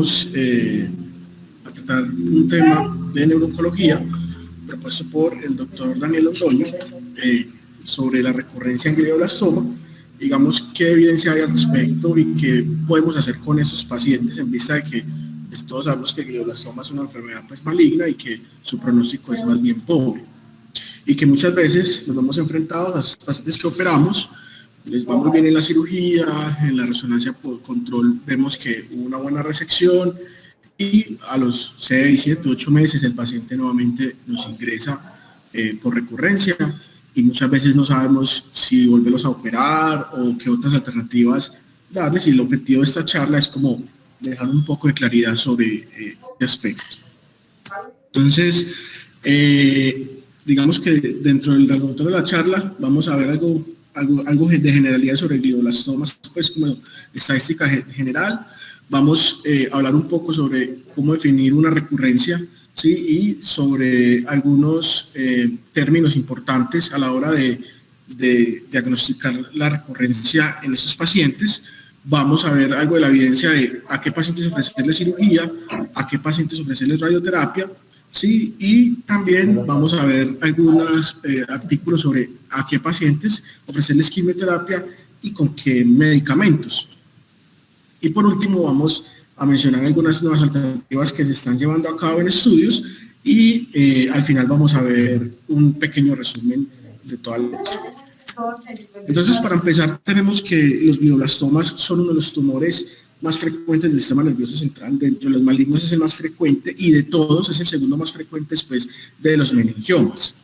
vamos a tratar un tema de neurooncología propuesto por el doctor Daniel Londoño sobre la recurrencia en glioblastoma. Digamos, qué evidencia hay al respecto y qué podemos hacer con esos pacientes en vista de que pues, todos sabemos que el glioblastoma es una enfermedad pues, maligna y que su pronóstico es más bien pobre. Y que muchas veces nos hemos enfrentado a los pacientes que operamos, les va muy bien en la cirugía, en la resonancia por control vemos que hubo una buena resección y a los 6, 7, 8 meses el paciente nuevamente nos ingresa por recurrencia y muchas veces no sabemos si volverlos a operar o qué otras alternativas darles, y el objetivo de esta charla es como dejar un poco de claridad sobre este aspecto. Entonces, digamos que dentro del laboratorio de la charla vamos a ver algo de generalidad sobre glioblastomas, pues como estadística general. Vamos a hablar un poco sobre cómo definir una recurrencia, ¿sí? Y sobre algunos términos importantes a la hora de diagnosticar la recurrencia en estos pacientes. Vamos a ver algo de la evidencia de a qué pacientes ofrecerles cirugía, a qué pacientes ofrecerles radioterapia, ¿sí? Y también vamos a ver algunos artículos sobre a qué pacientes ofrecerles quimioterapia y con qué medicamentos. Y por último vamos a mencionar algunas nuevas alternativas que se están llevando a cabo en estudios y al final vamos a ver un pequeño resumen de toda la lección. Entonces, para empezar, tenemos que los glioblastomas son uno de los tumores más frecuentes del sistema nervioso central. Dentro de los malignos es el más frecuente y de todos es el segundo más frecuente después de los meningiomas.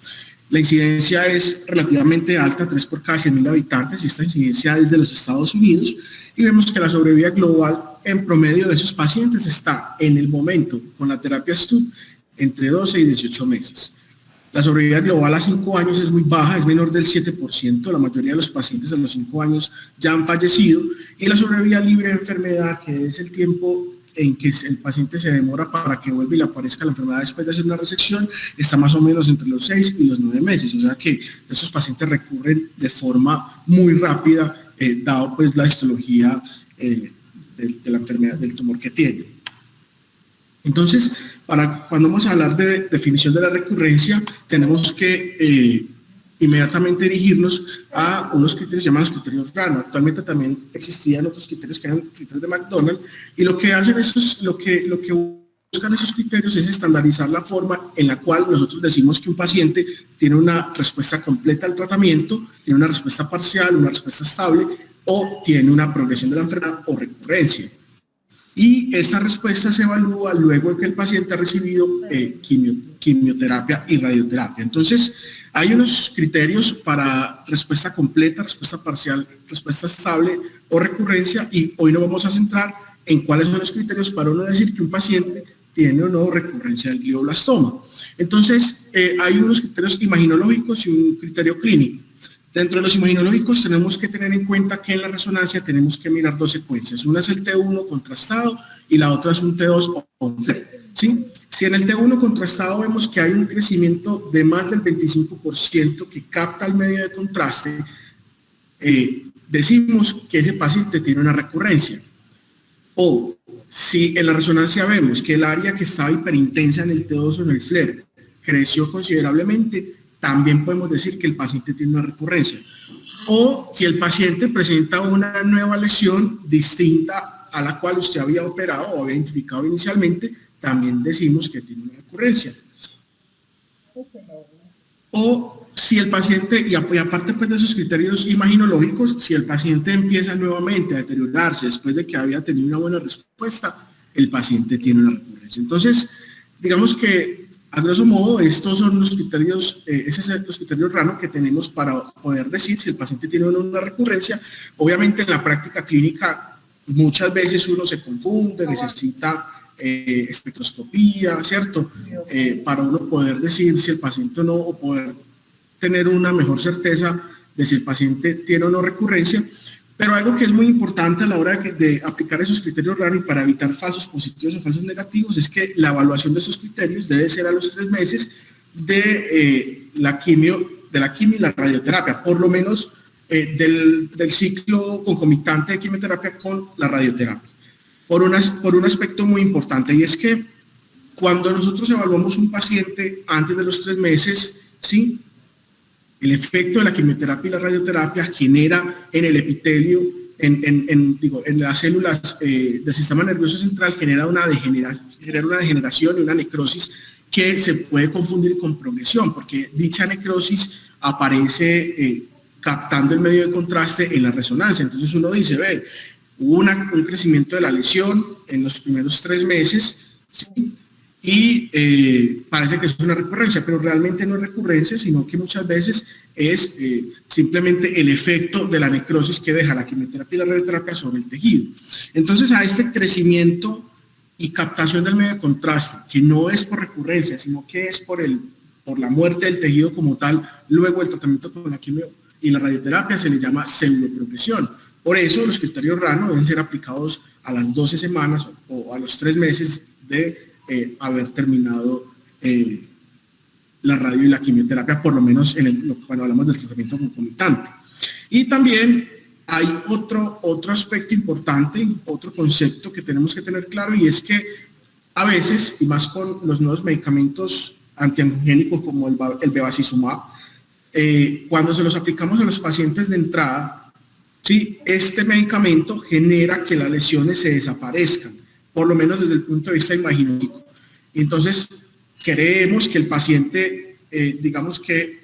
La incidencia es relativamente alta, 3 por cada 100.000 habitantes, y esta incidencia es de los Estados Unidos, y vemos que la sobrevida global en promedio de esos pacientes está en el momento con la terapia STUP entre 12 y 18 meses. La sobrevida global a 5 años es muy baja, es menor del 7%, la mayoría de los pacientes a los 5 años ya han fallecido, y la sobrevida libre de enfermedad, que es el tiempo en que el paciente se demora para que vuelva y le aparezca la enfermedad después de hacer una resección, está más o menos entre los 6 y los 9 meses, o sea que esos pacientes recurren de forma muy rápida, dado pues la histología de la enfermedad, del tumor que tiene. Entonces, cuando vamos a hablar de definición de la recurrencia, tenemos que inmediatamente dirigirnos a unos criterios llamados criterios RANO. Actualmente también existían otros criterios que eran criterios de McDonald, y lo que hacen lo que buscan esos criterios es estandarizar la forma en la cual nosotros decimos que un paciente tiene una respuesta completa al tratamiento, tiene una respuesta parcial, una respuesta estable, o tiene una progresión de la enfermedad o recurrencia. Y esa respuesta se evalúa luego de que el paciente ha recibido quimioterapia y radioterapia. Entonces, hay unos criterios para respuesta completa, respuesta parcial, respuesta estable o recurrencia, y hoy nos vamos a centrar en cuáles son los criterios para uno decir que un paciente tiene o no recurrencia del glioblastoma. Entonces, hay unos criterios imaginológicos y un criterio clínico. Dentro de los imaginológicos tenemos que tener en cuenta que en la resonancia tenemos que mirar dos secuencias. Una es el T1 contrastado y la otra es un T2 o FLER, ¿sí? Si en el T1 contrastado vemos que hay un crecimiento de más del 25% que capta el medio de contraste, decimos que ese paciente tiene una recurrencia. O si en la resonancia vemos que el área que estaba hiperintensa en el T2 o en el FLER creció considerablemente, también podemos decir que el paciente tiene una recurrencia. O si el paciente presenta una nueva lesión distinta a la cual usted había operado o había identificado inicialmente, también decimos que tiene una recurrencia. O si el paciente, y aparte pues de esos criterios imaginológicos, si el paciente empieza nuevamente a deteriorarse después de que había tenido una buena respuesta, el paciente tiene una recurrencia. Entonces, digamos que a grosso modo, estos son los criterios, los criterios RANO que tenemos para poder decir si el paciente tiene o no una recurrencia. Obviamente en la práctica clínica muchas veces uno se confunde, necesita espectroscopía, ¿cierto? Para uno poder decir si el paciente o no, o poder tener una mejor certeza de si el paciente tiene o no recurrencia. Pero algo que es muy importante a la hora de aplicar esos criterios RANO y para evitar falsos positivos o falsos negativos es que la evaluación de esos criterios debe ser a los 3 meses de la quimio y la radioterapia, por lo menos del ciclo concomitante de quimioterapia con la radioterapia. por un aspecto muy importante, y es que cuando nosotros evaluamos un paciente antes de los 3 meses, ¿sí?, el efecto de la quimioterapia y la radioterapia genera en el epitelio, en las células del sistema nervioso central, genera una degeneración y una necrosis que se puede confundir con progresión, porque dicha necrosis aparece captando el medio de contraste en la resonancia. Entonces uno dice, ve, hubo un crecimiento de la lesión en los primeros 3 meses, ¿sí?, y parece que es una recurrencia, pero realmente no es recurrencia, sino que muchas veces es simplemente el efecto de la necrosis que deja la quimioterapia y la radioterapia sobre el tejido. Entonces, a este crecimiento y captación del medio de contraste, que no es por recurrencia, sino que es por la muerte del tejido como tal, luego el tratamiento con la quimio y la radioterapia, se le llama pseudoprogresión. Por eso los criterios RANO deben ser aplicados a las 12 semanas o a los 3 meses de haber terminado la radio y la quimioterapia, por lo menos cuando hablamos del tratamiento concomitante. Y también hay otro aspecto importante, otro concepto que tenemos que tener claro, y es que a veces, y más con los nuevos medicamentos antiangiogénicos como el bevacizumab, cuando se los aplicamos a los pacientes de entrada, ¿sí?, este medicamento genera que las lesiones se desaparezcan, por lo menos desde el punto de vista imaginológico. Entonces, creemos que el paciente, digamos que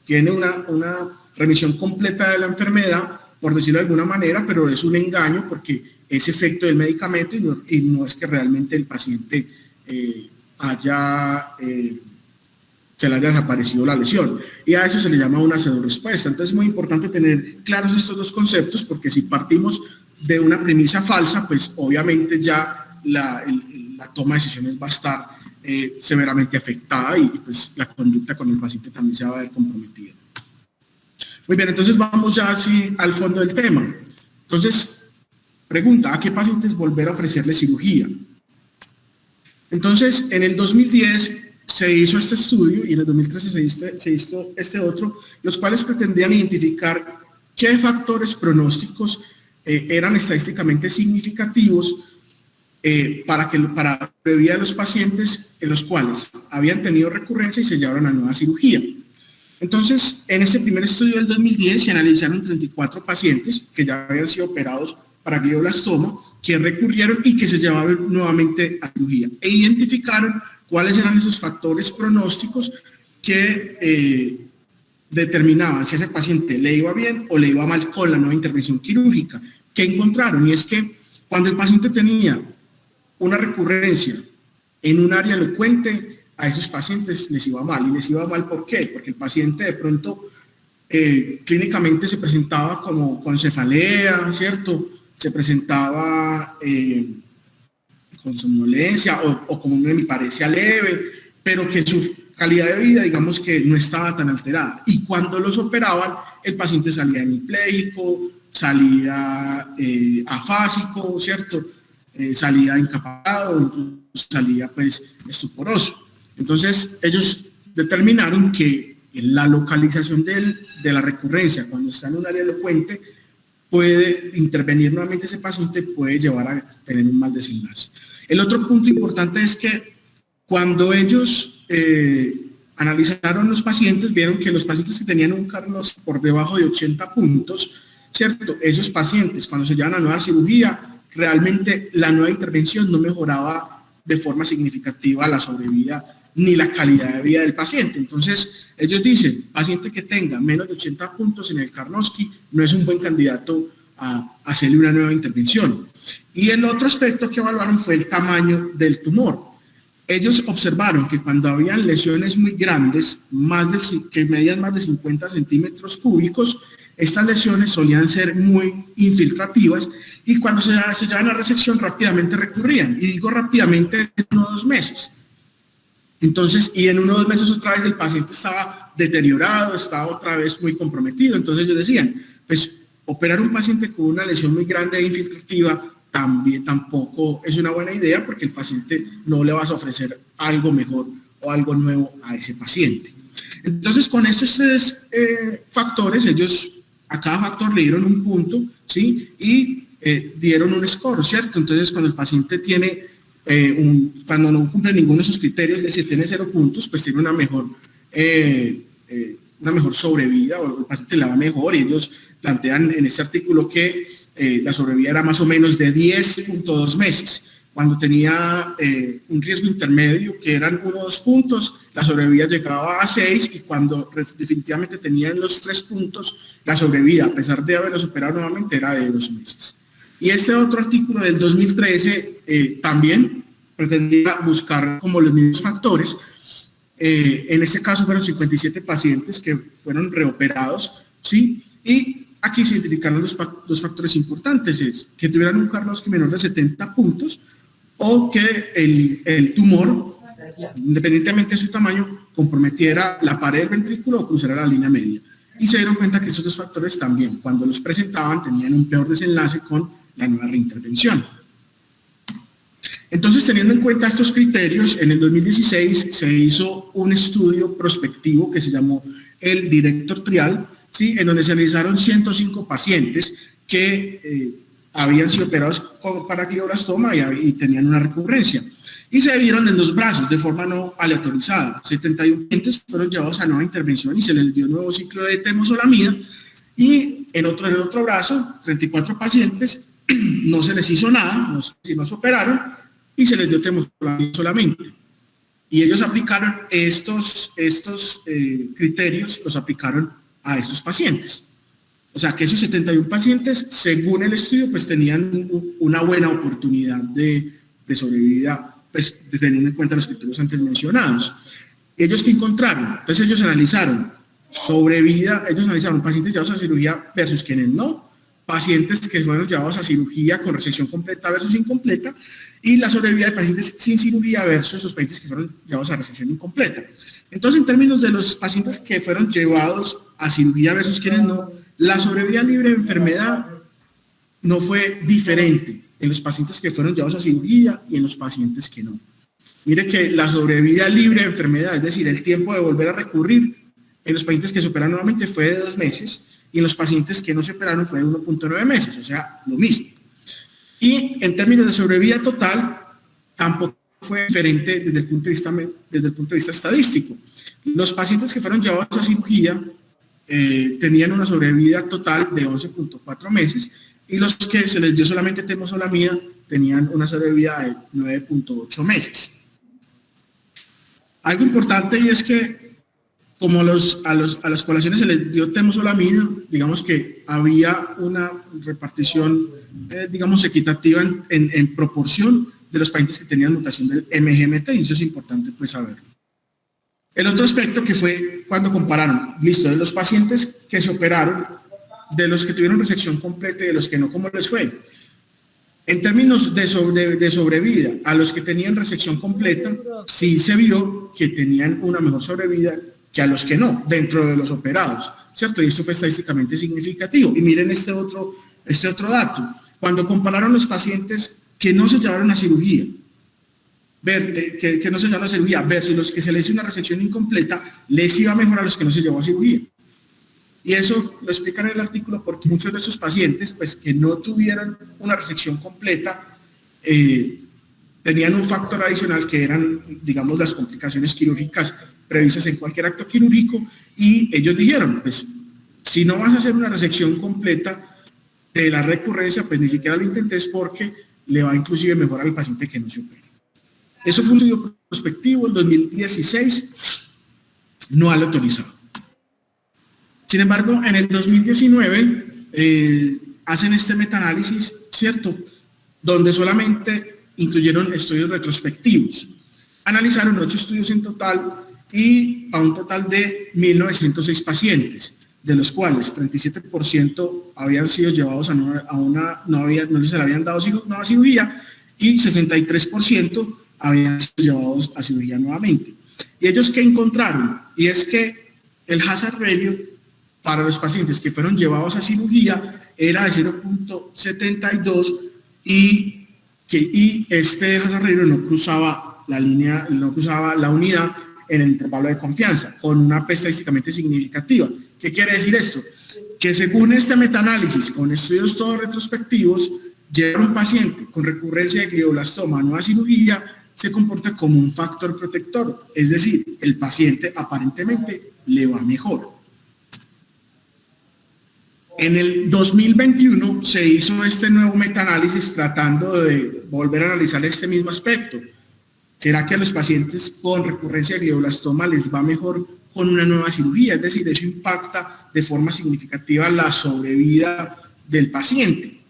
tiene una remisión completa de la enfermedad, por decirlo de alguna manera, pero es un engaño porque es efecto del medicamento y no es que realmente el paciente se le haya desaparecido la lesión. Y a eso se le llama una pseudorespuesta. Entonces, es muy importante tener claros estos dos conceptos, porque si partimos de una premisa falsa, pues obviamente ya la toma de decisiones va a estar severamente afectada y pues la conducta con el paciente también se va a ver comprometida. Muy bien, entonces vamos ya así al fondo del tema. Entonces, pregunta, ¿a qué pacientes volver a ofrecerle cirugía? Entonces, en el 2010 se hizo este estudio y en el 2013 se hizo este otro, los cuales pretendían identificar qué factores pronósticos eran estadísticamente significativos para la previa de los pacientes en los cuales habían tenido recurrencia y se llevaron a nueva cirugía. Entonces, en este primer estudio del 2010 se analizaron 34 pacientes que ya habían sido operados para glioblastoma, que recurrieron y que se llevaron nuevamente a cirugía, e identificaron cuáles eran esos factores pronósticos que determinaban si a ese paciente le iba bien o le iba mal con la nueva intervención quirúrgica. ¿Qué encontraron? Y es que cuando el paciente tenía una recurrencia en un área elocuente, a esos pacientes les iba mal. ¿Y les iba mal por qué? Porque el paciente de pronto clínicamente se presentaba como con cefalea, ¿cierto? Se presentaba con somnolencia o como una hemiparesia leve, pero que su calidad de vida, digamos que no estaba tan alterada. Y cuando los operaban, el paciente salía hemipléjico, salía afásico, ¿cierto? Salía incapacitado, incluso salía pues estuporoso. Entonces ellos determinaron que la localización de la recurrencia cuando está en un área elocuente puede intervenir nuevamente ese paciente, puede llevar a tener un mal desenlace. El otro punto importante es que cuando ellos analizaron los pacientes, vieron que los pacientes que tenían un Carnos por debajo de 80 puntos, ¿cierto? Esos pacientes cuando se llevan a nueva cirugía, realmente la nueva intervención no mejoraba de forma significativa la sobrevida ni la calidad de vida del paciente. Entonces, ellos dicen, paciente que tenga menos de 80 puntos en el Karnofsky no es un buen candidato a hacerle una nueva intervención. Y el otro aspecto que evaluaron fue el tamaño del tumor. Ellos observaron que cuando habían lesiones muy grandes, que medían más de 50 centímetros cúbicos, estas lesiones solían ser muy infiltrativas y cuando se llevaban a resección rápidamente recurrían. Y digo rápidamente, en 1 o 2 meses. Entonces, y en 1 o 2 meses otra vez el paciente estaba deteriorado, estaba otra vez muy comprometido. Entonces ellos decían, pues operar un paciente con una lesión muy grande e infiltrativa tampoco es una buena idea, porque el paciente no le vas a ofrecer algo mejor o algo nuevo a ese paciente. Entonces, con estos 3 factores, ellos a cada factor le dieron un punto, ¿sí? Y dieron un score, ¿cierto? Entonces, cuando el paciente tiene, cuando no cumple ninguno de esos criterios, es decir, tiene 0 puntos, pues tiene una mejor sobrevida, o el paciente la va mejor, y ellos plantean en este artículo que la sobrevida era más o menos de 10.2 meses. Cuando tenía un riesgo intermedio, que eran 1 o 2 puntos, la sobrevida llegaba a 6, y cuando definitivamente tenían los 3 puntos, la sobrevida, a pesar de haberlo superado nuevamente, era de 2 meses. Y este otro artículo del 2013 también pretendía buscar como los mismos factores. En este caso fueron 57 pacientes que fueron reoperados, ¿sí? Y aquí se identificaron dos factores importantes, es que tuvieran un Karnofsky menor de 70 puntos, o que el tumor, independientemente de su tamaño, comprometiera la pared del ventrículo o cruzara la línea media. Y se dieron cuenta que estos dos factores también, cuando los presentaban, tenían un peor desenlace con la nueva reintervención. Entonces, teniendo en cuenta estos criterios, en el 2016 se hizo un estudio prospectivo que se llamó el Director Trial, ¿sí? En donde se realizaron 105 pacientes que habían sido operados para glioblastoma y tenían una recurrencia. Y se vieron en 2 brazos de forma no aleatorizada. 71 pacientes fueron llevados a nueva intervención y se les dio nuevo ciclo de temozolamida. Y en el otro brazo, 34 pacientes, no se les hizo nada, no se operaron y se les dio temozolamida solamente. Y ellos aplicaron estos criterios, los aplicaron a estos pacientes. O sea, que esos 71 pacientes, según el estudio, pues tenían una buena oportunidad de sobrevivir, pues teniendo en cuenta los criterios antes mencionados. ¿Ellos qué encontraron? Entonces ellos analizaron sobrevida, ellos analizaron pacientes llevados a cirugía versus quienes no, pacientes que fueron llevados a cirugía con resección completa versus incompleta, y la sobrevida de pacientes sin cirugía versus los pacientes que fueron llevados a resección incompleta. Entonces, en términos de los pacientes que fueron llevados a cirugía versus quienes no, la sobrevida libre de enfermedad no fue diferente en los pacientes que fueron llevados a cirugía y en los pacientes que no. Mire que la sobrevida libre de enfermedad, es decir, el tiempo de volver a recurrir en los pacientes que se operaron nuevamente fue de 2 meses, y en los pacientes que no se operaron fue de 1.9 meses, o sea, lo mismo. Y en términos de sobrevida total, tampoco fue diferente desde el punto de vista estadístico. Los pacientes que fueron llevados a cirugía tenían una sobrevida total de 11.4 meses, y los que se les dio solamente temozolamida tenían una sobrevida de 9.8 meses. Algo importante, y es que como a las poblaciones se les dio temozolamida, digamos que había una repartición, digamos, equitativa en proporción de los pacientes que tenían mutación del MGMT, y eso es importante pues saberlo. El otro aspecto que fue cuando compararon, listo, de los pacientes que se operaron, de los que tuvieron resección completa y de los que no, ¿cómo les fue? En términos de sobrevida, a los que tenían resección completa, sí se vio que tenían una mejor sobrevida que a los que no, dentro de los operados, ¿cierto? Y esto fue estadísticamente significativo. Y miren este otro dato. Cuando compararon los pacientes que no se llevaron a cirugía, que no se llevaron a cirugía versus los que se les hizo una resección incompleta, les iba mejor a los que no se llevó a cirugía. Y eso lo explican en el artículo porque muchos de esos pacientes, pues que no tuvieron una resección completa, tenían un factor adicional que eran, digamos, las complicaciones quirúrgicas previstas en cualquier acto quirúrgico, y ellos dijeron, pues, si no vas a hacer una resección completa de la recurrencia, pues ni siquiera lo intentes porque le va inclusive mejor al paciente que no se opera. Eso fue un estudio prospectivo, el 2016, no al autorizado. Sin embargo, en el 2019 hacen este metaanálisis, ¿cierto?, donde solamente incluyeron estudios retrospectivos. Analizaron 8 estudios en total y a un total de 1.906 pacientes, de los cuales 37% habían sido llevados no les habían dado nueva cirugía, y 63% habían sido llevados a cirugía nuevamente. ¿Y ellos qué encontraron? Y es que el hazard ratio para los pacientes que fueron llevados a cirugía era de 0.72, y este hazard ratio no cruzaba la línea, no cruzaba la unidad en el intervalo de confianza, con una P estadísticamente significativa. ¿Qué quiere decir esto? Que según este metaanálisis, con estudios todos retrospectivos, llevar a un paciente con recurrencia de glioblastoma a nueva cirugía se comporta como un factor protector, es decir, el paciente aparentemente le va mejor. En el 2021 se hizo este nuevo metaanálisis tratando de volver a analizar este mismo aspecto. ¿Será que a los pacientes con recurrencia de glioblastoma les va mejor con una nueva cirugía? Es decir, eso impacta de forma significativa la sobrevida del paciente.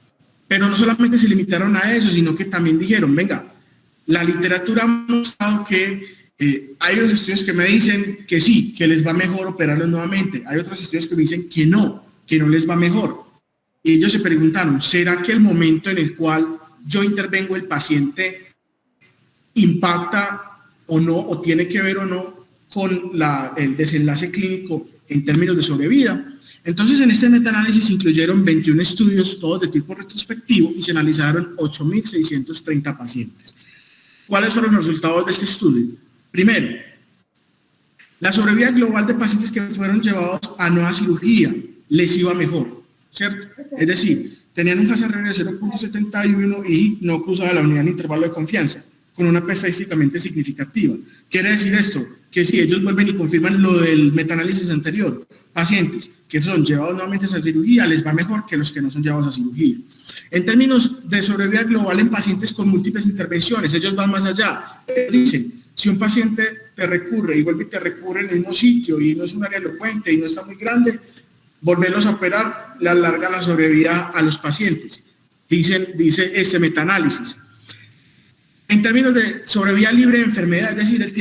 Pero no solamente se limitaron a eso, sino que también dijeron, venga, la literatura ha mostrado que hay unos estudios que me dicen que sí, que les va mejor operarlos nuevamente. Hay otros estudios que me dicen que no les va mejor. Y ellos se preguntaron, ¿será que el momento en el cual yo intervengo el paciente impacta o no, o tiene que ver o no con el desenlace clínico en términos de sobrevida? Entonces, en este metaanálisis incluyeron 21 estudios, todos de tipo retrospectivo, y se analizaron 8.630 pacientes. ¿Cuáles fueron los resultados de este estudio? Primero, la sobrevida global de pacientes que fueron llevados a nueva cirugía les iba mejor, ¿cierto? Es decir, tenían un hazard ratio de 0.71 y no cruzaba la unidad de intervalo de confianza, con una P estadísticamente significativa. ¿Quiere decir esto? Que si ellos vuelven y confirman lo del metaanálisis anterior, pacientes que son llevados nuevamente a cirugía les va mejor que los que no son llevados a cirugía. En términos de sobrevida global en pacientes con múltiples intervenciones, ellos van más allá. Dicen, si un paciente te recurre y vuelve y te recurre en el mismo sitio y no es un área elocuente y no está muy grande, volverlos a operar le alarga la sobrevida a los pacientes, dice este metaanálisis. En términos de sobrevida libre de enfermedad, es decir, el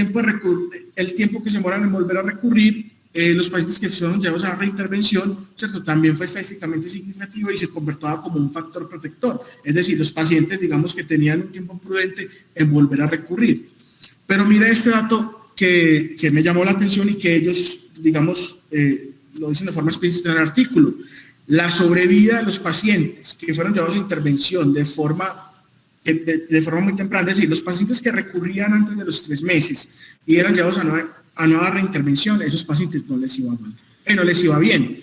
tiempo que se demoran en volver a recurrir, los pacientes que fueron llevados a reintervención, ¿cierto? También fue estadísticamente significativo y se convirtió como un factor protector. Es decir, los pacientes, digamos, que tenían un tiempo prudente en volver a recurrir. Pero mire este dato que me llamó la atención y que ellos, digamos, lo dicen de forma explícita en el artículo. La sobrevida de los pacientes que fueron llevados a intervención de forma muy temprana, es decir, los pacientes que recurrían antes de los 3 meses y eran llevados a nueva reintervención, esos pacientes no les iba mal, no les iba bien.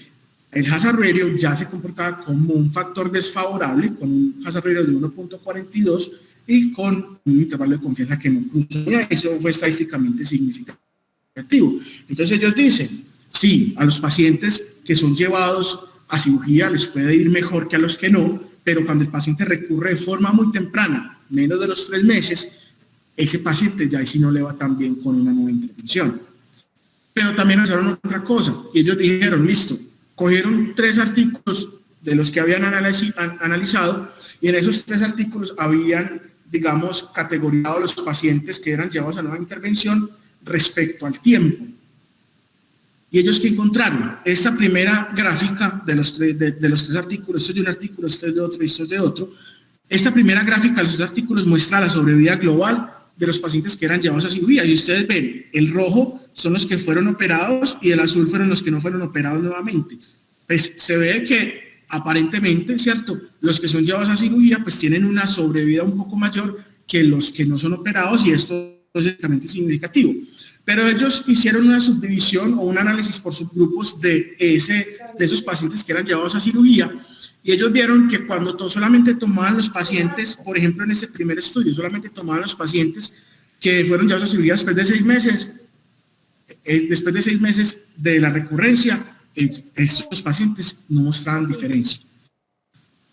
El hazard ratio ya se comportaba como un factor desfavorable, con un hazard ratio de 1.42 y con un intervalo de confianza que no cruzaba. Eso fue estadísticamente significativo. Entonces ellos dicen, sí, a los pacientes que son llevados a cirugía les puede ir mejor que a los que no, pero cuando el paciente recurre de forma muy temprana, menos de los 3 meses, ese paciente ya sí no le va tan bien con una nueva intervención. Pero también hicieron otra cosa, y ellos dijeron, listo, cogieron 3 artículos de los que habían analizado, y en esos 3 artículos habían, digamos, categorizado los pacientes que eran llevados a nueva intervención respecto al tiempo. ¿Y ellos qué encontraron? Esta primera gráfica de los 3 artículos, esto es de un artículo, esto es de otro y esto es de otro. Esta primera gráfica de los 3 artículos muestra la sobrevida global de los pacientes que eran llevados a cirugía. Y ustedes ven, el rojo son los que fueron operados y el azul fueron los que no fueron operados nuevamente. Pues se ve que aparentemente, ¿cierto? Los que son llevados a cirugía pues tienen una sobrevida un poco mayor que los que no son operados, y esto es exactamente significativo. Pero ellos hicieron una subdivisión o un análisis por subgrupos de esos pacientes que eran llevados a cirugía, y ellos vieron que cuando solamente tomaban los pacientes, por ejemplo en ese primer estudio, solamente tomaban los pacientes que fueron llevados a cirugía después de 6 meses, de la recurrencia, estos pacientes no mostraban diferencia.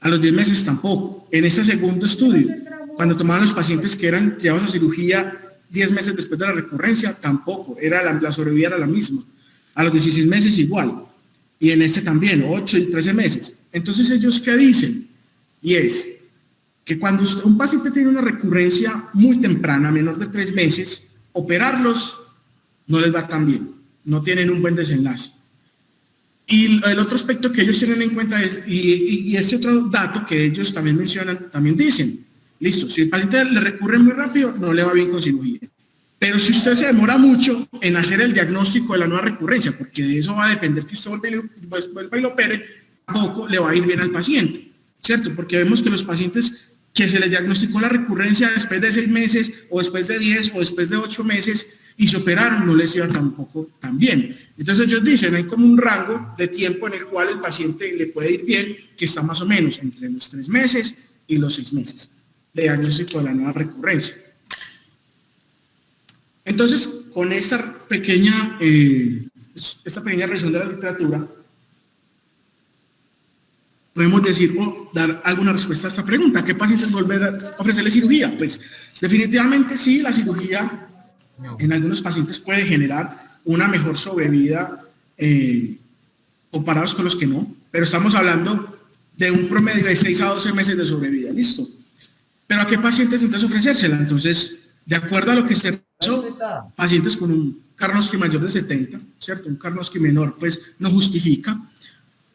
A los 10 meses tampoco. En ese segundo estudio, cuando tomaban los pacientes que eran llevados a cirugía 10 meses después de la recurrencia, tampoco, la sobrevida era la misma. A los 16 meses igual, y en este también, 8 y 13 meses. Entonces ellos, ¿qué dicen? Y es que cuando un paciente tiene una recurrencia muy temprana, menor de 3 meses, operarlos no les va tan bien, no tienen un buen desenlace. Y el otro aspecto que ellos tienen en cuenta es, y este otro dato que ellos también mencionan, también dicen, listo, si el paciente le recurre muy rápido, no le va bien con cirugía. Pero si usted se demora mucho en hacer el diagnóstico de la nueva recurrencia, porque de eso va a depender que usted vuelva y lo opere, tampoco le va a ir bien al paciente, ¿cierto? Porque vemos que los pacientes que se les diagnosticó la recurrencia después de 6 meses, o después de 10, o después de 8 meses, y se operaron, no les iba tampoco tan bien. Entonces ellos dicen, hay como un rango de tiempo en el cual el paciente le puede ir bien, que está más o menos entre los 3 meses y los 6 meses de diagnóstico de la nueva recurrencia. Entonces, con esta pequeña revisión de la literatura, podemos decir o dar alguna respuesta a esta pregunta. ¿A qué pacientes volver a ofrecerle cirugía? Pues definitivamente sí, la cirugía en algunos pacientes puede generar una mejor sobrevida comparados con los que no, pero estamos hablando de un promedio de 6 a 12 meses de sobrevida, listo. Pero ¿a qué pacientes entonces ofrecérsela? Entonces, de acuerdo a lo que se hizo, pacientes con un Karnowski mayor de 70, ¿cierto? Un Karnowski menor, pues no justifica.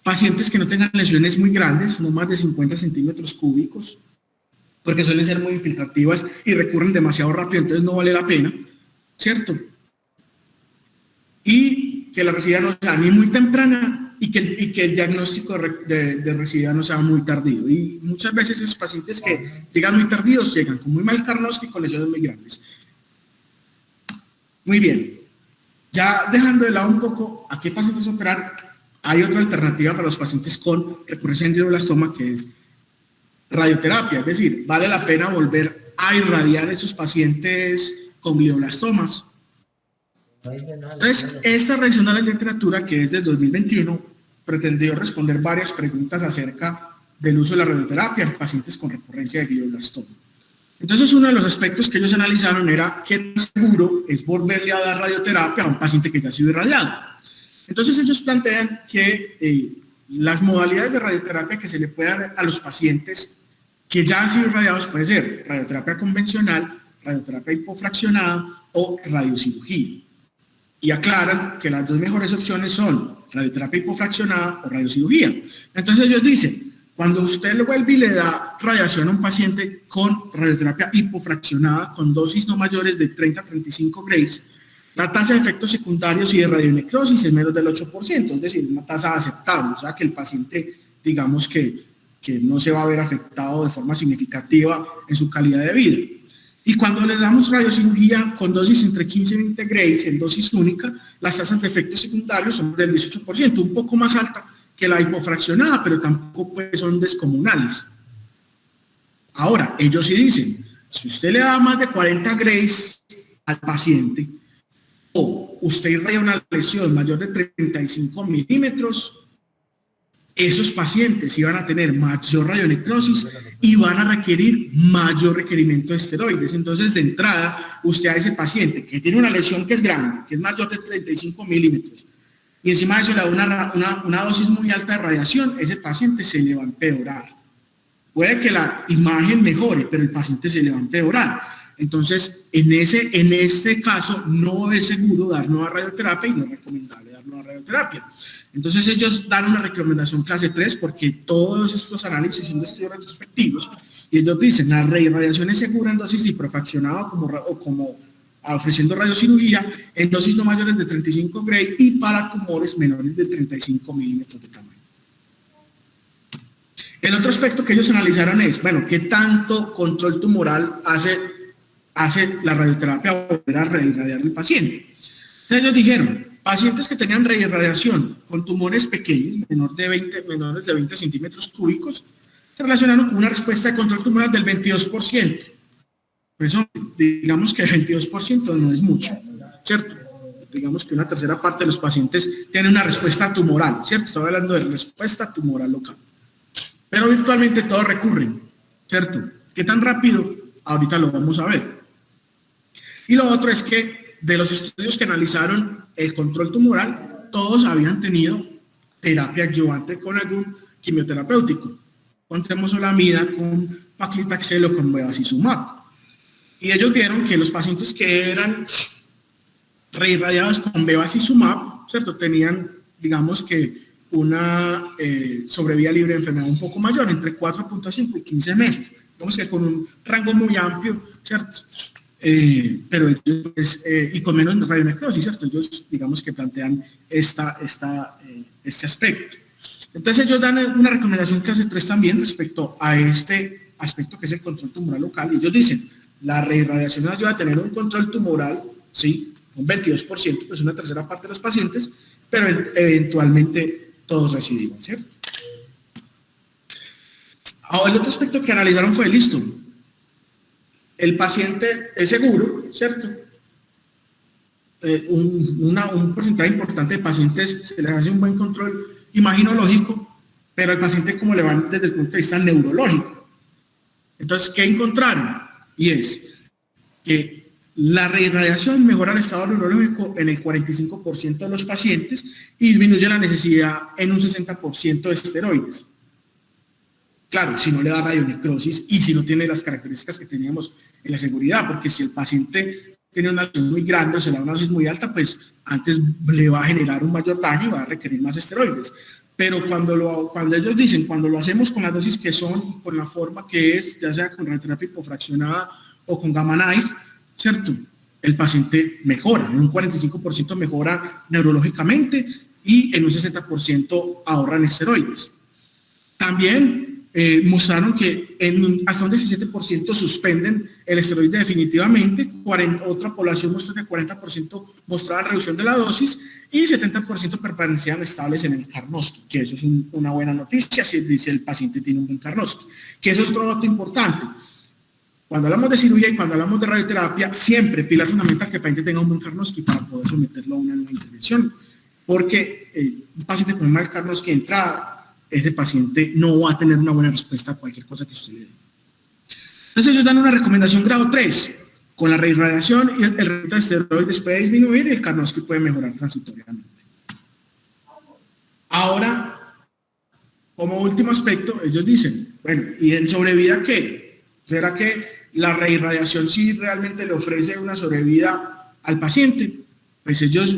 Pacientes que no tengan lesiones muy grandes, no más de 50 centímetros cúbicos, porque suelen ser muy infiltrativas y recurren demasiado rápido, entonces no vale la pena, ¿cierto? Y que la recidiva no sea ni muy temprana y que el diagnóstico de recidiva no sea muy tardío. Y muchas veces esos pacientes que llegan muy tardíos llegan con muy mal Karnowski y con lesiones muy grandes. Muy bien. Ya dejando de lado un poco a qué pacientes operar, hay otra alternativa para los pacientes con recurrencia en glioblastoma, que es radioterapia. Es decir, vale la pena volver a irradiar a esos pacientes con glioblastomas. Entonces, esta revisión de la literatura, que es de 2021, pretendió responder varias preguntas acerca del uso de la radioterapia en pacientes con recurrencia de glioblastoma. Entonces, uno de los aspectos que ellos analizaron era qué tan seguro es volverle a dar radioterapia a un paciente que ya ha sido irradiado. Entonces, ellos plantean que las modalidades de radioterapia que se le pueden dar a los pacientes que ya han sido irradiados puede ser radioterapia convencional, radioterapia hipofraccionada o radiocirugía. Y aclaran que las dos mejores opciones son radioterapia hipofraccionada o radiocirugía. Entonces ellos dicen, cuando usted le vuelve y le da radiación a un paciente con radioterapia hipofraccionada con dosis no mayores de 30 a 35 grays, la tasa de efectos secundarios y de radionecrosis es menos del 8%, es decir, una tasa aceptable, o sea que el paciente, digamos que no se va a ver afectado de forma significativa en su calidad de vida. Y cuando le damos radiocirugía con dosis entre 15 y 20 grays en dosis única, las tasas de efectos secundarios son del 18%, un poco más alta que la hipofraccionada, pero tampoco pues, son descomunales. Ahora, ellos sí dicen, si usted le da más de 40 grays al paciente, o usted irradia una lesión mayor de 35 milímetros, esos pacientes iban a tener mayor radionecrosis y van a requerir mayor requerimiento de esteroides. Entonces, de entrada, usted a ese paciente que tiene una lesión que es grande, que es mayor de 35 milímetros, y encima de eso le da una dosis muy alta de radiación, ese paciente se le va a empeorar. Puede que la imagen mejore, pero el paciente se le va a empeorar. Entonces, en este caso, no es seguro dar nueva radioterapia y no es recomendable dar nueva radioterapia. Entonces, ellos dan una recomendación clase 3 porque todos estos análisis son de estudios retrospectivos y ellos dicen, la reirradiación es segura en dosis hipofraccionada o como ofreciendo radiocirugía en dosis no mayores de 35 gray y para tumores menores de 35 milímetros de tamaño. El otro aspecto que ellos analizaron es, bueno, ¿qué tanto control tumoral hace la radioterapia volver a reirradiar al paciente? Entonces ellos dijeron, pacientes que tenían reirradiación con tumores pequeños, menores de 20 centímetros cúbicos, se relacionaron con una respuesta de control tumoral del 22%. Por eso, digamos que el 22% no es mucho, ¿cierto? Digamos que una tercera parte de los pacientes tiene una respuesta tumoral, ¿cierto? Estoy hablando de respuesta tumoral local. Pero virtualmente todos recurren, ¿cierto? ¿Qué tan rápido? Ahorita lo vamos a ver. Y lo otro es que de los estudios que analizaron el control tumoral, todos habían tenido terapia adyuvante con algún quimioterapéutico, con temozolomida, con paclitaxel o con bevacizumab. Y ellos vieron que los pacientes que eran reirradiados con bevacizumab, ¿cierto? Tenían, digamos que, una sobrevida libre de enfermedad un poco mayor, entre 4.5 y 15 meses. Digamos que con un rango muy amplio, ¿cierto? Pero ellos, y con menos radionecrosis, ¿cierto? Ellos, digamos que plantean este aspecto. Entonces ellos dan una recomendación clase 3 también respecto a este aspecto que es el control tumoral local. Y ellos dicen, la reirradiación ayuda a tener un control tumoral, sí, un 22%, pues una tercera parte de los pacientes, pero eventualmente todos recidivos, ¿cierto? Ahora, el otro aspecto que analizaron fue, listo, el paciente es seguro, ¿cierto? Un porcentaje importante de pacientes se les hace un buen control imaginológico, pero al paciente como le van desde el punto de vista neurológico. Entonces, ¿qué encontraron? Y es que la reirradiación mejora el estado neurológico en el 45% de los pacientes y disminuye la necesidad en un 60% de esteroides. Claro, si no le da radionecrosis y si no tiene las características que teníamos en la seguridad, porque si el paciente tiene una dosis muy grande o se le da una dosis muy alta, pues antes le va a generar un mayor daño y va a requerir más esteroides. Pero cuando ellos dicen, cuando lo hacemos con las dosis que son, con la forma que es, ya sea con radioterapia hipofraccionada o con gamma knife, ¿cierto? El paciente mejora, en un 45% mejora neurológicamente y en un 60% ahorra en esteroides. También mostraron que hasta un 17% suspenden el esteroide definitivamente, otra población mostró que 40% mostraban reducción de la dosis y 70% permanecían estables en el Karnofsky, que eso es una buena noticia si dice el paciente tiene un buen Karnofsky, que eso es otro dato importante. Cuando hablamos de cirugía y cuando hablamos de radioterapia, siempre pilar fundamental que el paciente tenga un buen Karnofsky para poder someterlo a una nueva intervención, porque un paciente con un mal Karnofsky de entrada, ese paciente no va a tener una buena respuesta a cualquier cosa que usted le dé. Entonces ellos dan una recomendación grado 3. Con la reirradiación y el reto de esteroides puede disminuir y el Karnofsky puede mejorar transitoriamente. Ahora, como último aspecto, ellos dicen, bueno, ¿y en sobrevida qué? ¿Será que la reirradiación sí realmente le ofrece una sobrevida al paciente? Pues ellos,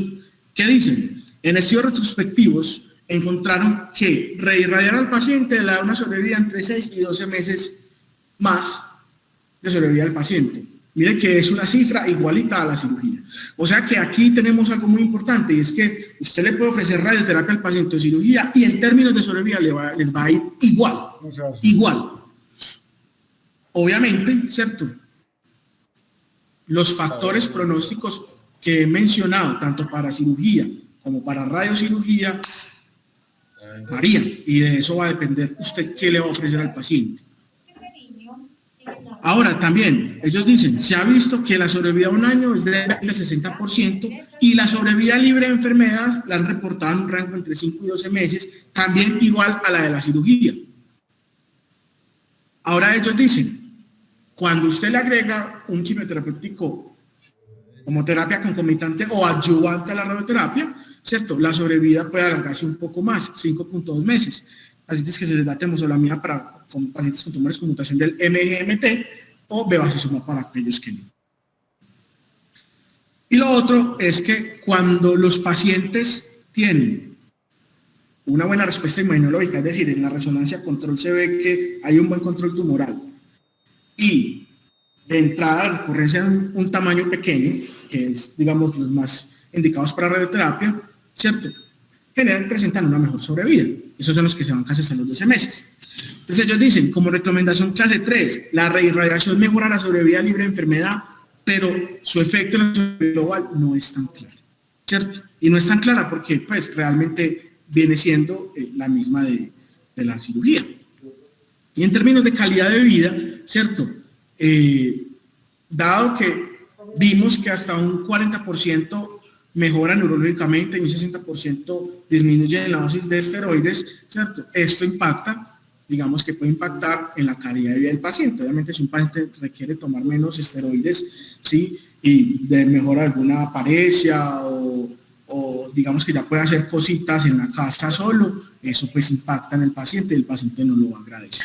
¿qué dicen? En estudios retrospectivos, encontraron que reirradiar al paciente le da una sobrevida entre 6 y 12 meses más de sobrevida al paciente. Mire que es una cifra igualita a la cirugía. O sea que aquí tenemos algo muy importante y es que usted le puede ofrecer radioterapia al paciente o cirugía y en términos de sobrevida les va a ir igual. Igual. Obviamente, ¿cierto? Los factores pronósticos que he mencionado, tanto para cirugía como para radiocirugía, varían y de eso va a depender usted qué le va a ofrecer al paciente. Ahora también, ellos dicen, se ha visto que la sobrevida a un año es del 60% y la sobrevida libre de enfermedades la han reportado en un rango entre 5 y 12 meses, también igual a la de la cirugía. Ahora ellos dicen, cuando usted le agrega un quimioterapéutico como terapia concomitante o ayudante a la radioterapia, ¿cierto? La sobrevida puede alargarse un poco más, 5.2 meses. Pacientes que se les da temozolomida con pacientes con tumores con mutación del MGMT o bevacizumab para aquellos que no. Y lo otro es que cuando los pacientes tienen una buena respuesta inmunológica, es decir, en la resonancia control se ve que hay un buen control tumoral y de entrada la recurrencia en un tamaño pequeño, que es, digamos, los más indicados para radioterapia, ¿cierto? Presentan una mejor sobrevida. Esos son los que se van casi hasta los 12 meses. Entonces ellos dicen, como recomendación clase 3, la reirradiación mejora la sobrevida libre de enfermedad, pero su efecto en la sobrevida global no es tan claro, ¿cierto? Y no es tan clara porque, pues, realmente viene siendo la misma de la cirugía. Y en términos de calidad de vida, ¿cierto? Dado que vimos que hasta un 40% mejora neurológicamente y un 60% disminuye la dosis de esteroides, ¿cierto? Esto impacta, digamos que puede impactar en la calidad de vida del paciente. Obviamente si un paciente requiere tomar menos esteroides, ¿sí? Y de mejora alguna apariencia o digamos que ya puede hacer cositas en la casa solo, eso pues impacta en el paciente y el paciente no lo agradece.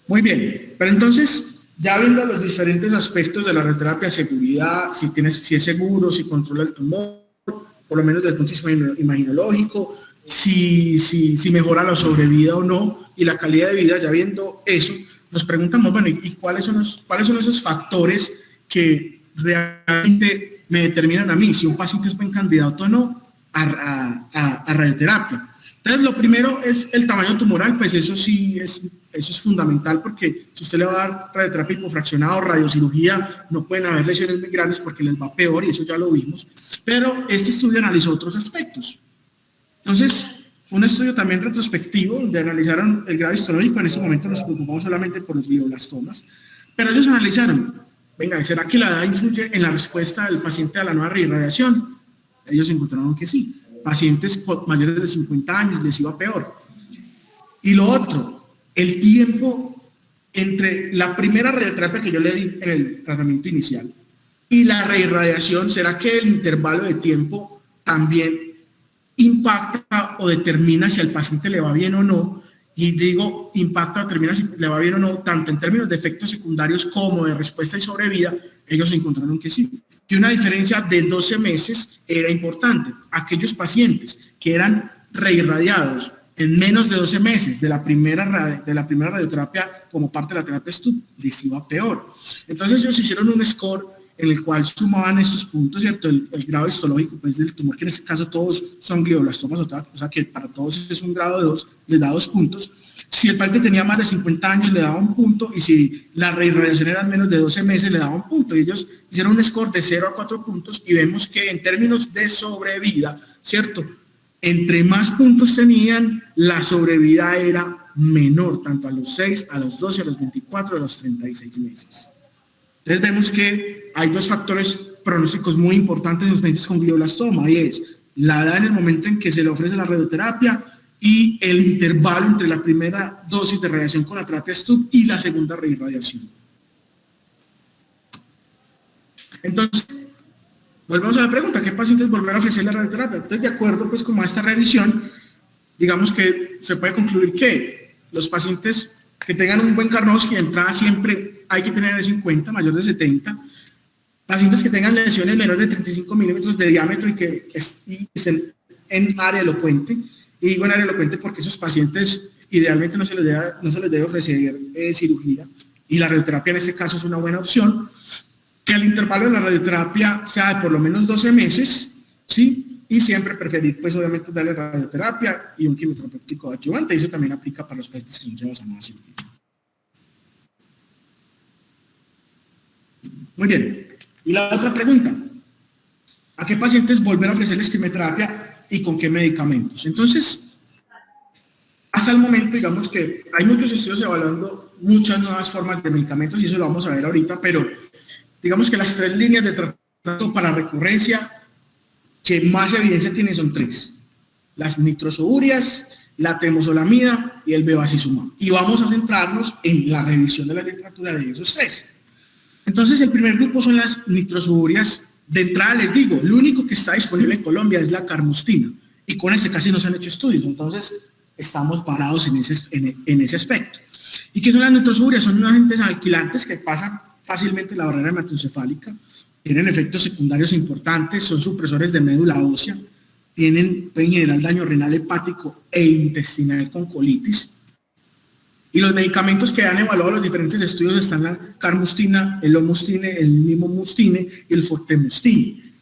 Muy bien, pero entonces, ya viendo los diferentes aspectos de la radioterapia, seguridad, si es seguro, si controla el tumor, por lo menos desde el punto de vista imaginológico, si mejora la sobrevida o no, y la calidad de vida, ya viendo eso, nos preguntamos, bueno, ¿y cuáles son esos factores que realmente me determinan a mí si un paciente es buen candidato o no a radioterapia? Entonces, lo primero es el tamaño tumoral, pues eso sí eso es fundamental porque si usted le va a dar radioterapia hipofraccionada o radiocirugía, no pueden haber lesiones muy grandes porque les va peor y eso ya lo vimos. Pero este estudio analizó otros aspectos. Entonces, un estudio también retrospectivo donde analizaron el grado histológico. En ese momento nos preocupamos solamente por los glioblastomas, pero ellos analizaron, venga, ¿será que la edad influye en la respuesta del paciente a la nueva irradiación? Ellos encontraron que sí. Pacientes mayores de 50 años les iba peor. Y lo otro, el tiempo entre la primera radioterapia que yo le di en el tratamiento inicial y la reirradiación, ¿será que el intervalo de tiempo también impacta o determina si al paciente le va bien o no? Y digo, impacta o determina si le va bien o no, tanto en términos de efectos secundarios como de respuesta y sobrevida. Ellos encontraron que sí, que una diferencia de 12 meses era importante. Aquellos pacientes que eran reirradiados en menos de 12 meses de la primera radioterapia como parte de la terapia STUP, les iba peor. Entonces ellos hicieron un score en el cual sumaban estos puntos, ¿cierto? El grado histológico pues, del tumor, que en este caso todos son glioblastomas, o sea que para todos es un grado de 2, les da 2 puntos. Si el paciente tenía más de 50 años, le daba 1 punto, y si la reirradiación era menos de 12 meses, le daba 1 punto. Y ellos hicieron un score de 0 a 4 puntos, y vemos que en términos de sobrevida, ¿cierto? Entre más puntos tenían, la sobrevida era menor, tanto a los 6, a los 12, a los 24, a los 36 meses. Entonces vemos que hay 2 factores pronósticos muy importantes en los pacientes con glioblastoma, y es la edad en el momento en que se le ofrece la radioterapia y el intervalo entre la primera dosis de radiación con la terapia STUP y la segunda reirradiación. Entonces, volvemos a la pregunta, ¿qué pacientes volver a ofrecer la radioterapia? Entonces, de acuerdo pues como a esta revisión, digamos que se puede concluir que los pacientes que tengan un buen Karnofsky de entrada siempre hay que tener eso en cuenta, mayor de 70. Pacientes que tengan lesiones menores de 35 milímetros de diámetro y que estén en área elocuente. Y digo en área elocuente porque esos pacientes idealmente no se les debe ofrecer cirugía. Y la radioterapia en este caso es una buena opción. Que el intervalo de la radioterapia sea de por lo menos 12 meses, ¿sí? Y siempre preferir, pues obviamente, darle radioterapia y un quimioterapéutico adyuvante. Eso también aplica para los pacientes que son llevados a nueva cirugía. Muy bien. Y la otra pregunta, ¿a qué pacientes volver a ofrecerles quimioterapia y con qué medicamentos? Entonces, hasta el momento, digamos que hay muchos estudios evaluando muchas nuevas formas de medicamentos y eso lo vamos a ver ahorita, pero digamos que las 3 líneas de tratamiento para recurrencia que más evidencia tienen son 3. Las nitrosourias, la temozolomida y el bevacizumab. Y vamos a centrarnos en la revisión de la literatura de esos 3. Entonces, el primer grupo son las nitrosourias. De entrada les digo, lo único que está disponible en Colombia es la carmustina. Y con este casi no se han hecho estudios. Entonces, estamos parados en ese aspecto. ¿Y qué son las nitrosourias? Son unos agentes alquilantes que pasan fácilmente la barrera hematoencefálica, tienen efectos secundarios importantes, son supresores de médula ósea, pueden generar daño renal hepático e intestinal con colitis. Y los medicamentos que han evaluado los diferentes estudios están la carmustina, el lomustine, el nimomustine y el fortemustine.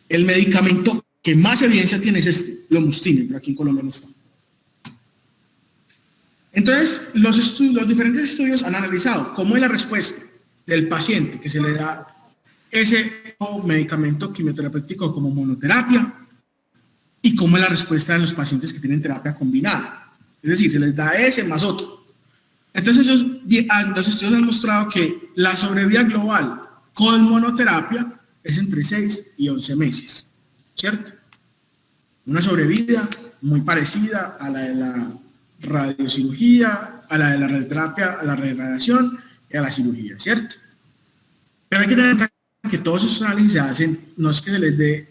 El medicamento que más evidencia tiene es este, lomustine, pero aquí en Colombia no está. Entonces, los diferentes estudios han analizado cómo es la respuesta del paciente que se le da ese medicamento quimioterapéutico como monoterapia y cómo es la respuesta de los pacientes que tienen terapia combinada. Es decir, se les da ese más otro. Entonces, los estudios han mostrado que la sobrevida global con monoterapia es entre 6 y 11 meses, ¿cierto? Una sobrevida muy parecida a la de la radiocirugía, a la de la radioterapia, a la radiación y a la cirugía, ¿cierto? Pero hay que tener en cuenta que todos esos análisis se hacen, no es que se les dé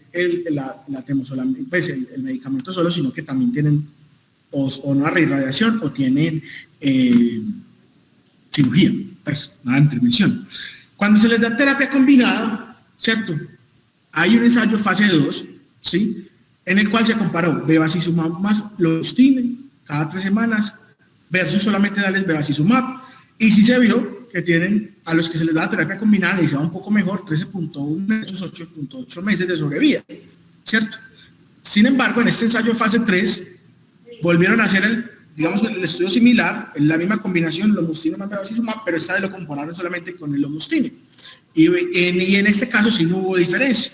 la temozolomida, pues el medicamento solo, sino que también tienen o una reirradiación o tienen cirugía, pues una intervención. Cuando se les da terapia combinada, ¿cierto? Hay un ensayo fase 2, ¿sí? En el cual se comparó bevacizumab más lomustine cada 3 semanas versus solamente darles bevacizumab, y sí se vio que tienen, a los que se les da terapia combinada les da un poco mejor, 13.1 versus 8.8 meses de sobrevida, ¿cierto? Sin embargo, en este ensayo fase 3 volvieron a hacer el estudio similar, en la misma combinación, lomustine más bevacizumab, pero esta vez lo compararon solamente con el lomustine. Y en este caso sí no hubo diferencia,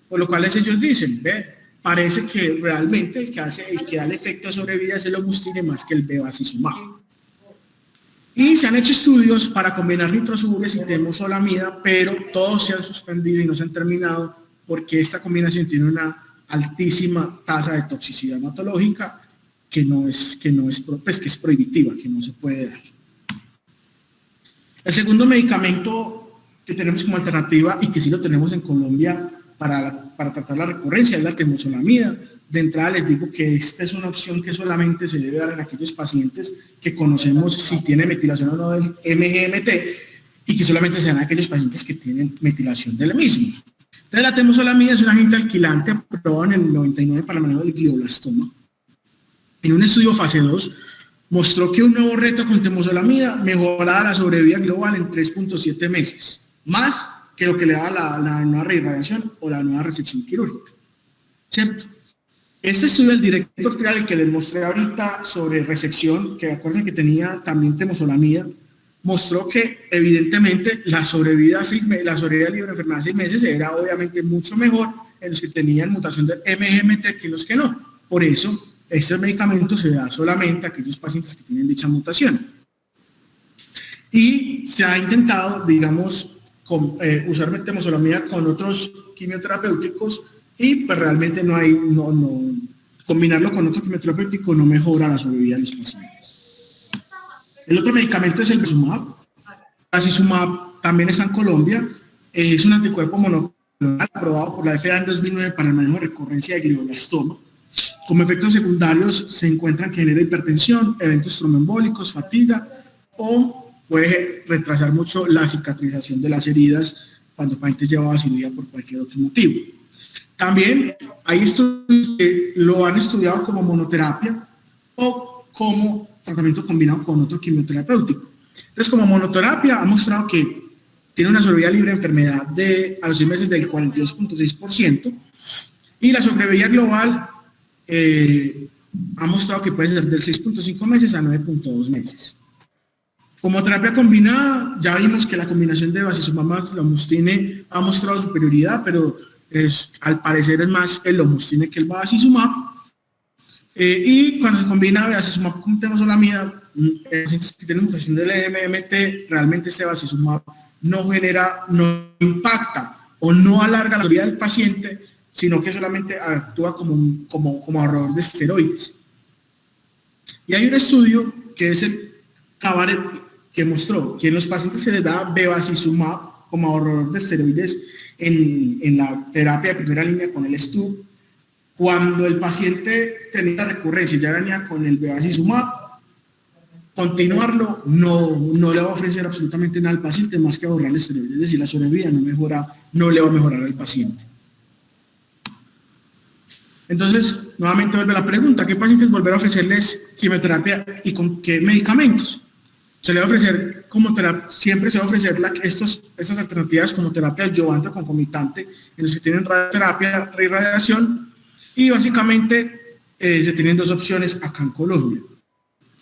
por lo cual ellos dicen, ve, parece que realmente el que da el efecto de sobrevida es el homustine más que el bevacizumab. Y se han hecho estudios para combinar nitrosules y temozolomida, pero todos se han suspendido y no se han terminado porque esta combinación tiene una altísima tasa de toxicidad hematológica que es prohibitiva, que no se puede dar. El segundo medicamento que tenemos como alternativa y que sí lo tenemos en Colombia para tratar la recurrencia es la temozolomida. De entrada les digo que esta es una opción que solamente se debe dar en aquellos pacientes que conocemos si tiene metilación o no del MGMT y que solamente se dan en aquellos pacientes que tienen metilación del mismo. Entonces la temozolomida es un agente alquilante aprobado en el 99 para el manejo del glioblastoma. En un estudio fase 2 mostró que un nuevo reto con temozolomida mejoraba la sobrevida global en 3.7 meses, más que lo que le daba la nueva reirradiación o la nueva resección quirúrgica, ¿cierto? Este estudio del director trial, el que les mostré ahorita sobre resección, que acuérdense que tenía también temozolomida, mostró que evidentemente la sobrevida libre de enfermedad a 6 meses era obviamente mucho mejor en los que tenían mutación del MGMT que en los que no. Por eso, este medicamento se da solamente a aquellos pacientes que tienen dicha mutación. Y se ha intentado, digamos, usar temozolomida con otros quimioterapéuticos y pues realmente combinarlo con otro quimioterapéutico no mejora la sobrevida de los pacientes. El otro medicamento es el bevacizumab. Bevacizumab también está en Colombia, es un anticuerpo monoclonal aprobado por la FDA en 2009 para el manejo de recurrencia de glioblastoma. Como efectos secundarios se encuentran que genera hipertensión, eventos tromboembólicos, fatiga o puede retrasar mucho la cicatrización de las heridas cuando el paciente lleva a cirugía por cualquier otro motivo. También hay estudios que lo han estudiado como monoterapia o como tratamiento combinado con otro quimioterapéutico. Entonces, como monoterapia ha mostrado que tiene una sobrevida libre de enfermedad a los 6 meses del 42.6% y la sobrevida global ha mostrado que puede ser del 6.5 meses a 9.2 meses. Como terapia combinada, ya vimos que la combinación de bevacizumab más lomustine ha mostrado superioridad, pero al parecer es más el lomustine que el bevacizumab. Y cuando se combina bevacizumab con temozolomida, pacientes que tienen mutación del MGMT, realmente este bevacizumab no impacta o no alarga la vida del paciente, sino que solamente actúa como ahorrador de esteroides. Y hay un estudio que es el Cabaret, que mostró que en los pacientes se les da bevacizumab como ahorrador de esteroides en la terapia de primera línea con el STUB. Cuando el paciente tenía recurrencia y ya venía con el bevacizumab, continuarlo no le va a ofrecer absolutamente nada al paciente más que ahorrarle esteroides, es decir, la sobrevida no le va a mejorar al paciente. Entonces, nuevamente vuelve la pregunta, ¿qué pacientes volver a ofrecerles quimioterapia y con qué medicamentos? Se le va a ofrecer siempre se va a ofrecer estas alternativas como terapia adyuvante o concomitante en los que tienen radioterapia, reirradiación, y básicamente se tienen dos opciones acá en Colombia.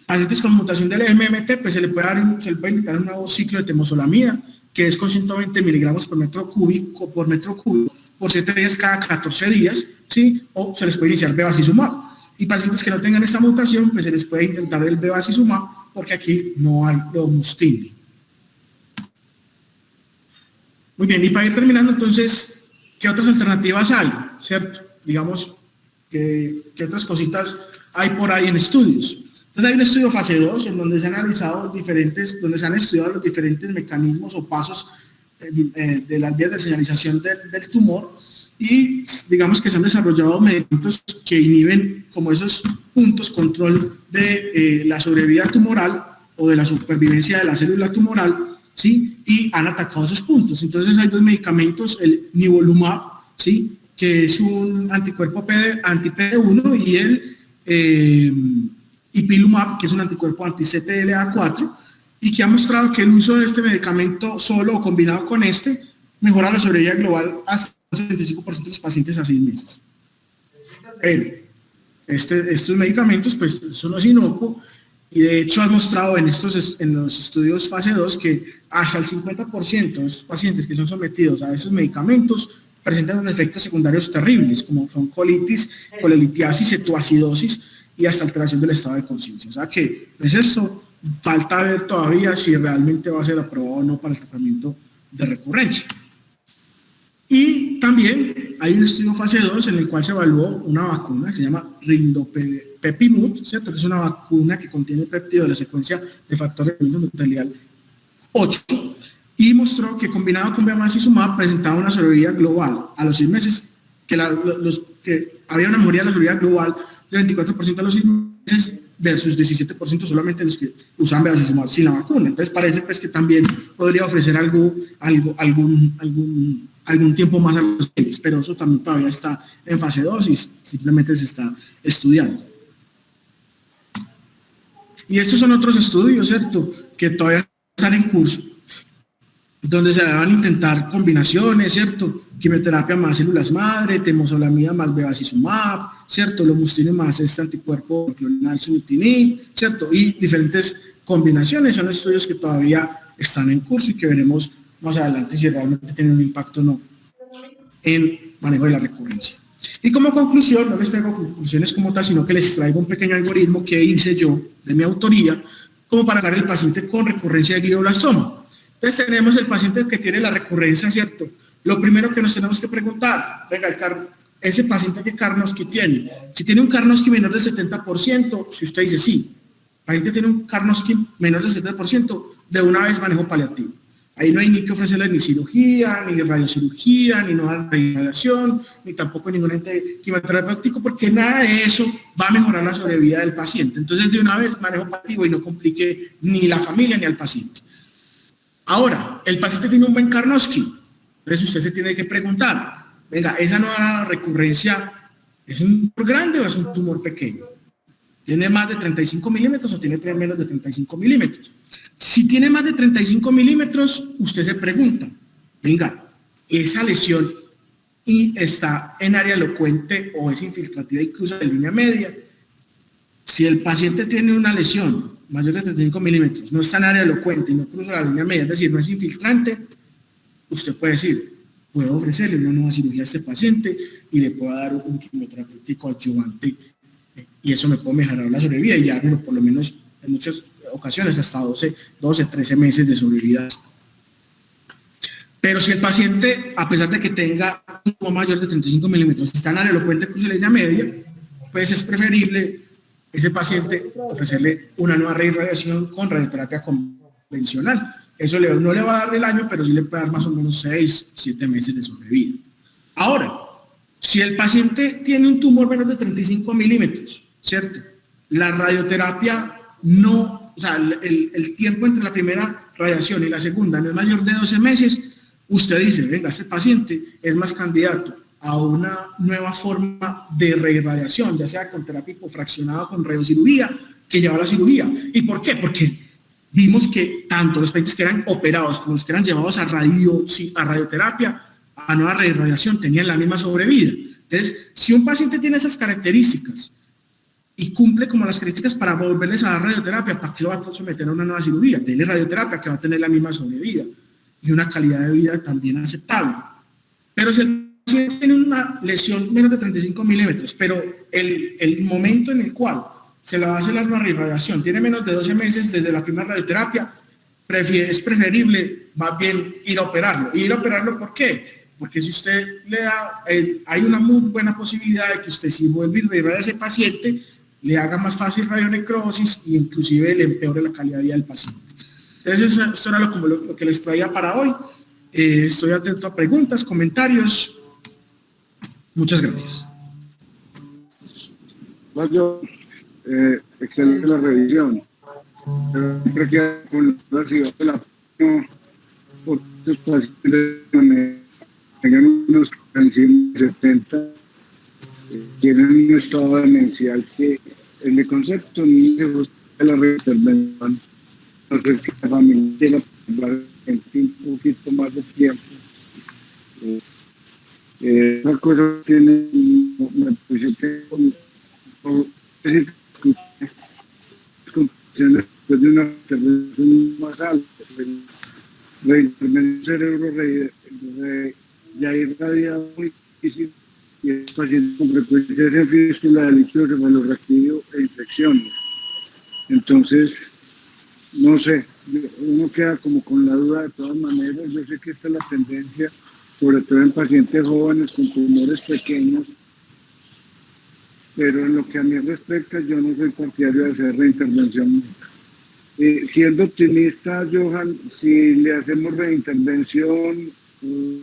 Pacientes con mutación del MGMT, pues se le puede indicar un nuevo ciclo de temozolomida, que es con 120 miligramos por metro cúbico por 7 días cada 14 días, ¿sí? O se les puede iniciar bevacizumab. Y pacientes que no tengan esta mutación, pues se les puede intentar el bevacizumab, porque aquí no hay lomustine. Muy bien, y para ir terminando, entonces, ¿qué otras alternativas hay? ¿Cierto? Digamos, ¿qué otras cositas hay por ahí en estudios? Entonces hay un estudio fase 2 en donde se han analizado donde se han estudiado los diferentes mecanismos o pasos de las vías de señalización del tumor y digamos que se han desarrollado medicamentos que inhiben como esos puntos control de la sobrevida tumoral o de la supervivencia de la célula tumoral, ¿sí? Y han atacado esos puntos. Entonces hay dos medicamentos, el nivolumab, ¿sí? Que es un anticuerpo anti-PD1 y el ipilimumab, que es un anticuerpo anti-CTLA4 y que ha mostrado que el uso de este medicamento solo o combinado con mejora la sobrevida global hasta el 75% de los pacientes a 6 meses. Pero estos medicamentos pues son los inocuos y de hecho han mostrado en los estudios fase 2 que hasta el 50% de esos pacientes que son sometidos a esos medicamentos presentan unos efectos secundarios terribles, como son colitis, colelitiasis, cetoacidosis y hasta alteración del estado de conciencia. O sea que, pues esto, falta ver todavía si realmente va a ser aprobado o no para el tratamiento de recurrencia. Y también hay un estudio fase 2 en el cual se evaluó una vacuna que se llama Rindopepimut, ¿cierto? Que es una vacuna que contiene péptido de la secuencia de factores de endotelial 8, y mostró que combinado con bevacizumab presentaba una sobrevida global a los 6 meses, que había una mejoría de la sobrevida global del 24% a los 6 meses versus 17% solamente los que usan bevacizumab sin la vacuna. Entonces parece pues que también podría ofrecer algún tiempo más a los pacientes, pero eso también todavía está en fase 2 y simplemente se está estudiando. Y estos son otros estudios, ¿cierto?, que todavía están en curso, donde se van a intentar combinaciones, ¿cierto?, quimioterapia más células madre, temozolomida más bevacizumab, ¿cierto?, lomustine más este anticuerpo monoclonal sunitinib, ¿cierto?, y diferentes combinaciones. Son estudios que todavía están en curso y que veremos más adelante si realmente tienen un impacto o no en manejo de la recurrencia. Y como conclusión, no les traigo conclusiones como tal, sino que les traigo un pequeño algoritmo que hice yo, de mi autoría, como para dar el paciente con recurrencia de glioblastoma. Entonces tenemos el paciente que tiene la recurrencia, ¿cierto? Lo primero que nos tenemos que preguntar, venga, ese paciente que Karnofsky tiene, si tiene un Karnofsky menor del 70%, si usted dice sí, el paciente tiene un Karnofsky menor del 70%, de una vez manejo paliativo. Ahí no hay ni que ofrecerle ni cirugía, ni radiocirugía, ni nueva radiación, ni tampoco ningún ente quimioterapéutico, porque nada de eso va a mejorar la sobrevida del paciente. Entonces, de una vez manejo paliativo y no complique ni la familia ni al paciente. Ahora, el paciente tiene un buen Karnofsky, entonces usted se tiene que preguntar, venga, ¿esa nueva recurrencia es un tumor grande o es un tumor pequeño? ¿Tiene más de 35 milímetros o tiene menos de 35 milímetros? Si tiene más de 35 milímetros, usted se pregunta, venga, ¿esa lesión está en área elocuente o es infiltrativa y cruza de línea media? Si el paciente tiene una lesión mayor de 35 milímetros, no está en área elocuente y no cruza la línea media, es decir, no es infiltrante, usted puede decir, puedo ofrecerle una nueva cirugía a este paciente y le puedo dar un quimioterapéutico adyuvante y eso me puede mejorar la sobrevida y ya por lo menos en muchas ocasiones hasta 12, 13 meses de sobrevida. Pero si el paciente, a pesar de que tenga un tumor mayor de 35 milímetros, está en área elocuente cruza la línea media, pues es preferible ese paciente ofrecerle una nueva reirradiación con radioterapia convencional. Eso no le va a dar el año, pero sí le puede dar más o menos 6, 7 meses de sobrevida. Ahora, si el paciente tiene un tumor menos de 35 milímetros, ¿cierto? La radioterapia no, o sea, el tiempo entre la primera radiación y la segunda no es mayor de 12 meses, usted dice, venga, este paciente es más candidato a una nueva forma de reirradiación, ya sea con terapia hipofraccionada o con radiocirugía, que lleva a la cirugía. ¿Y por qué? Porque vimos que tanto los pacientes que eran operados como los que eran llevados a radioterapia, a nueva reirradiación, tenían la misma sobrevida. Entonces, si un paciente tiene esas características y cumple como las características para volverles a dar radioterapia, ¿para qué lo va a someter a una nueva cirugía? Denle radioterapia que va a tener la misma sobrevida y una calidad de vida también aceptable. Pero si el paciente tiene una lesión menos de 35 milímetros, pero el momento en el cual se le va a hacer la nueva irradiación tiene menos de 12 meses desde la primera radioterapia, es preferible más bien ir a operarlo. ¿Y ir a operarlo por qué? Porque si usted le da, hay una muy buena posibilidad de que usted, si vuelve a irradiar a ese paciente, le haga más fácil radionecrosis e inclusive le empeore la calidad de vida del paciente. Entonces, esto era lo que les traía para hoy. Estoy atento a preguntas, comentarios. Muchas gracias. Excelente la revisión. Siempre queda con la ciudad de la por estos pacientes que tengan unos encima de 70, tienen un estado demencial que en el concepto ni se gusta la reintervención. Entonces, que la familia tiene un poquito más de tiempo. Esa cosa tiene, me parece que después de una intervención más alta, la intervención cerebro ya irradiado muchísimo y el paciente con frecuencia de fístula de líquido cefalorraquídeo e infecciones. Entonces, no sé, uno queda como con la duda de todas maneras. Yo sé que esta es la tendencia, sobre todo en pacientes jóvenes con tumores pequeños, pero en lo que a mí respecta, yo no soy partidario de hacer reintervención. Siendo optimista, Johan, si le hacemos reintervención,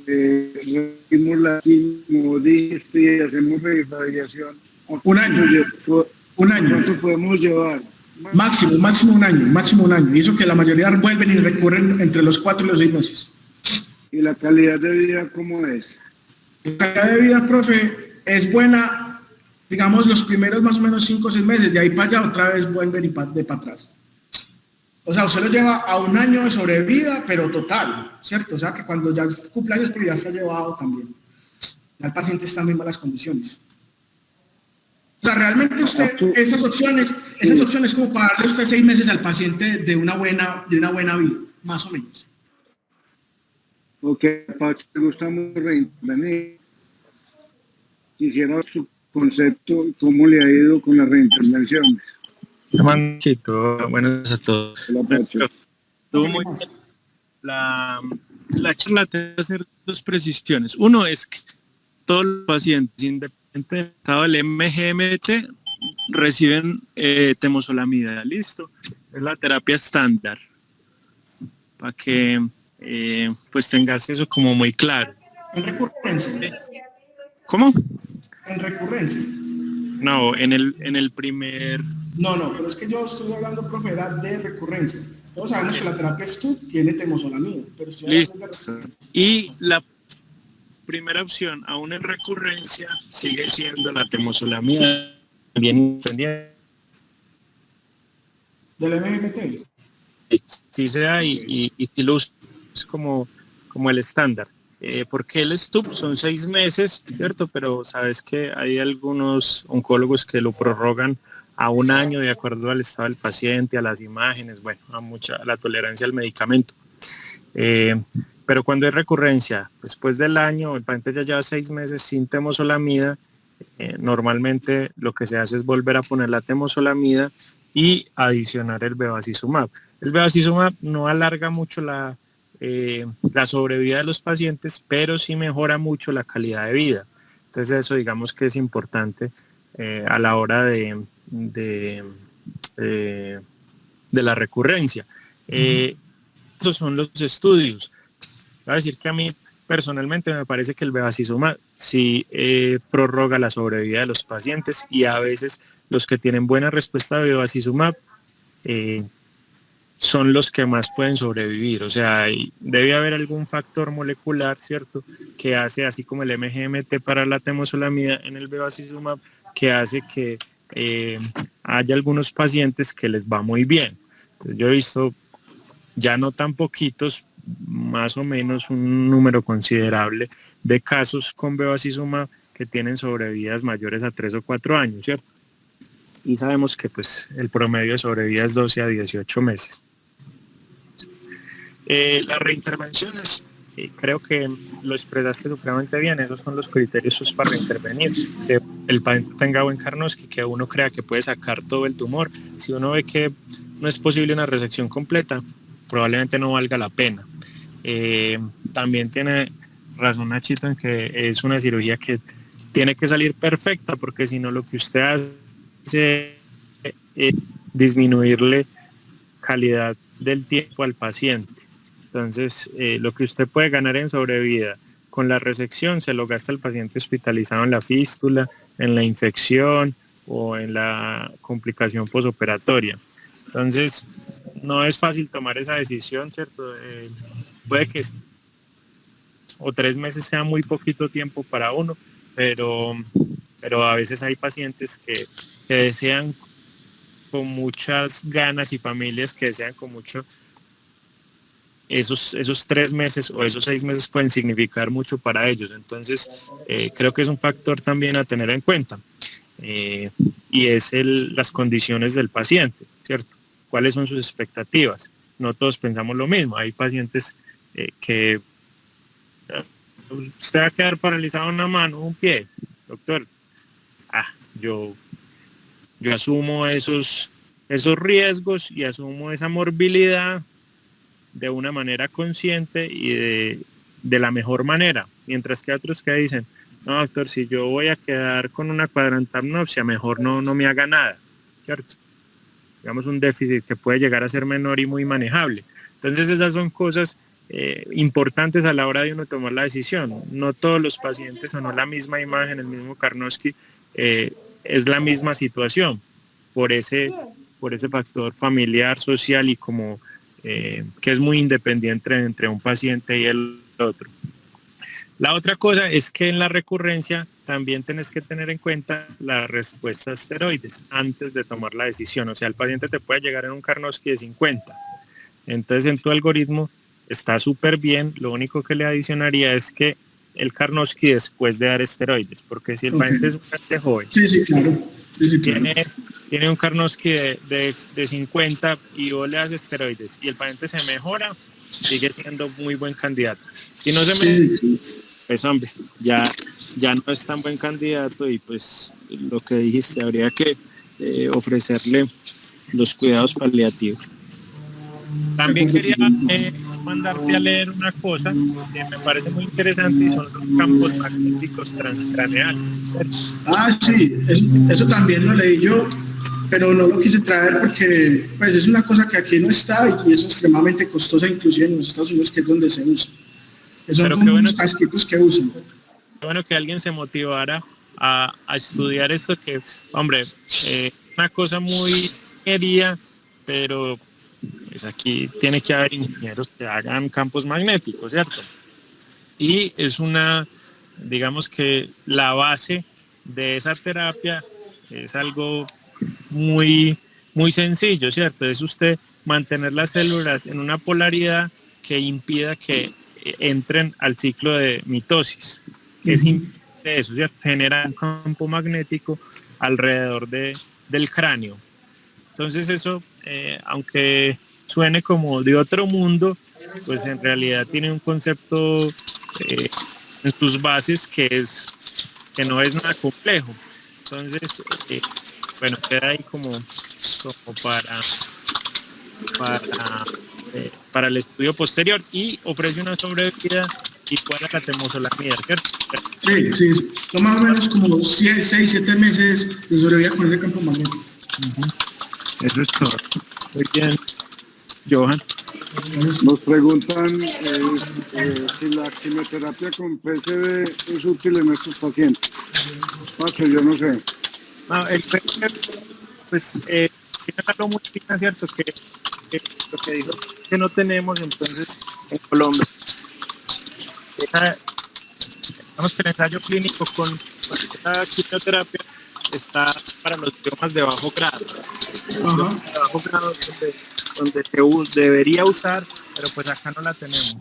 repetimos la quimio, dijiste, y hacemos reirradiación, Un año, un año. ¿cuánto podemos llevar? Máximo un año. Y eso que la mayoría vuelven y recurren entre los 4 y los 6 meses. ¿Y la calidad de vida cómo es? La calidad de vida, profe, es buena, digamos, los primeros más o menos 5 o 6 meses. De ahí para allá otra vez vuelven y para atrás. O sea, usted lo lleva a un año de sobrevida, pero total, ¿cierto? O sea, que cuando ya cumple años, pero ya está llevado también. Ya el paciente está en muy malas condiciones. O sea, realmente usted, esas opciones como para darle usted 6 meses al paciente de una buena vida, más o menos. Ok, Pacho, me gusta mucho reintervenir. Quisiera su concepto, cómo le ha ido con las reintervenciones. Manquito, buenas a todos. Hola, Pacho. Estuvo muy bien. La charla te va a hacer 2 precisiones. Uno es que todos los pacientes, independientemente del estado del MGMT, reciben temozolomida, listo. Es la terapia estándar, para que pues tengas eso como muy claro. En recurrencia. ¿Cómo? En recurrencia. No, en el primer... No, pero es que yo estoy hablando, profe, era de recurrencia. Todos sabemos que la terapia STUD tiene temozolomida, pero estoy hablando de recurrencia. Y la primera opción, aún en recurrencia, sigue siendo la temozolomida, bien independiente. ¿Del MGMT? Sí se da y sí lo usa como el estándar. Porque el STUB son 6 meses, ¿cierto? Pero sabes que hay algunos oncólogos que lo prorrogan a 1 año de acuerdo al estado del paciente, a las imágenes, bueno, a la tolerancia al medicamento. Pero cuando hay recurrencia, después del año, el paciente ya lleva 6 meses sin temozolomida, normalmente lo que se hace es volver a poner la temozolomida y adicionar el bevacizumab. El bevacizumab no alarga mucho la sobrevida de los pacientes, pero sí mejora mucho la calidad de vida. Entonces eso digamos que es importante a la hora de la recurrencia. Esos son los estudios. Voy a decir que a mí personalmente me parece que el bevacizumab sí prorroga la sobrevida de los pacientes, y a veces los que tienen buena respuesta de bevacizumab son los que más pueden sobrevivir. O sea, debe haber algún factor molecular, ¿cierto?, que hace, así como el MGMT para la temozolomida en el bevacizumab, que hace que haya algunos pacientes que les va muy bien. Entonces, yo he visto, ya no tan poquitos, más o menos un número considerable de casos con bevacizumab que tienen sobrevidas mayores a 3 o 4 años, ¿cierto? Y sabemos que pues el promedio de sobrevida es 12 a 18 meses. Las reintervenciones, creo que lo expresaste supremamente bien. Esos son los criterios para reintervenir: que el paciente tenga buen Karnofsky, que uno crea que puede sacar todo el tumor. Si uno ve que no es posible una resección completa, probablemente no valga la pena. También tiene razón Nachito en que es una cirugía que tiene que salir perfecta, porque si no, lo que usted hace es disminuirle calidad del tiempo al paciente. Entonces, lo que usted puede ganar en sobrevida con la resección se lo gasta el paciente hospitalizado en la fístula, en la infección o en la complicación posoperatoria. Entonces, no es fácil tomar esa decisión, ¿cierto? Puede que 3 meses sea muy poquito tiempo para uno, pero a veces hay pacientes que desean con muchas ganas, y familias que desean con mucho, esos 3 meses o esos 6 meses pueden significar mucho para ellos. Entonces, creo que es un factor también a tener en cuenta. Y es las condiciones del paciente, ¿cierto? ¿Cuáles son sus expectativas? No todos pensamos lo mismo. Hay pacientes que usted va a quedar paralizado una mano, un pie, doctor. Yo asumo esos riesgos y asumo esa morbilidad de una manera consciente y de la mejor manera. Mientras que otros que dicen, no, doctor, si yo voy a quedar con una cuadrantanopsia, mejor no me haga nada, ¿cierto? Digamos, un déficit que puede llegar a ser menor y muy manejable. Entonces esas son cosas importantes a la hora de uno tomar la decisión. No todos los pacientes o no la misma imagen, el mismo Karnofsky, es la misma situación por ese factor familiar, social y como que es muy independiente entre un paciente y el otro. La otra cosa es que en la recurrencia también tenés que tener en cuenta la respuesta a esteroides antes de tomar la decisión. O sea, el paciente te puede llegar en un Karnofsky de 50. Entonces, en tu algoritmo está súper bien. Lo único que le adicionaría es que el Karnofsky después de dar esteroides, porque si el paciente es un paciente joven, Sí, claro. tiene un Karnofsky de 50 y vos le das esteroides y el paciente se mejora, sigue siendo muy buen candidato. Si no se mejora, pues hombre, ya no es tan buen candidato y pues lo que dijiste, habría que ofrecerle los cuidados paliativos. También quería mandarte a leer una cosa que me parece muy interesante y son los campos magnéticos transcraneales. Sí, eso también lo leí yo, pero no lo quise traer porque pues es una cosa que aquí no está y es extremadamente costosa, inclusive en los Estados Unidos, que es donde se usa. Son como unos casquitos que usan. Qué bueno que alguien se motivara a estudiar esto, que, hombre, una cosa muy querida, pero pues aquí tiene que haber ingenieros que hagan campos magnéticos, ¿cierto? Y es digamos que la base de esa terapia es algo muy, muy sencillo, ¿cierto? Es usted mantener las células en una polaridad que impida que entren al ciclo de mitosis. Es eso, ¿cierto? Genera un campo magnético alrededor del cráneo. Entonces eso, aunque suene como de otro mundo, pues en realidad tiene un concepto en sus bases que no es nada complejo. Entonces, bueno, queda ahí como para el estudio posterior y ofrece una sobrevida igual a la temozolomida, ¿cierto? Sí, son más o menos como 6, 7 meses de sobrevida con el campo magnético. Eso es todo. Muy bien, Johan. Nos preguntan si la quimioterapia con PCB es útil en estos pacientes. Pacho, yo no sé. No, el PCB, pues, tiene algo muy cierto que lo que dijo que no tenemos, entonces, en Colombia. Digamos que el ensayo clínico con esta quimioterapia está para los biomas de bajo grado. De bajo grado donde se debería usar, pero pues acá no la tenemos.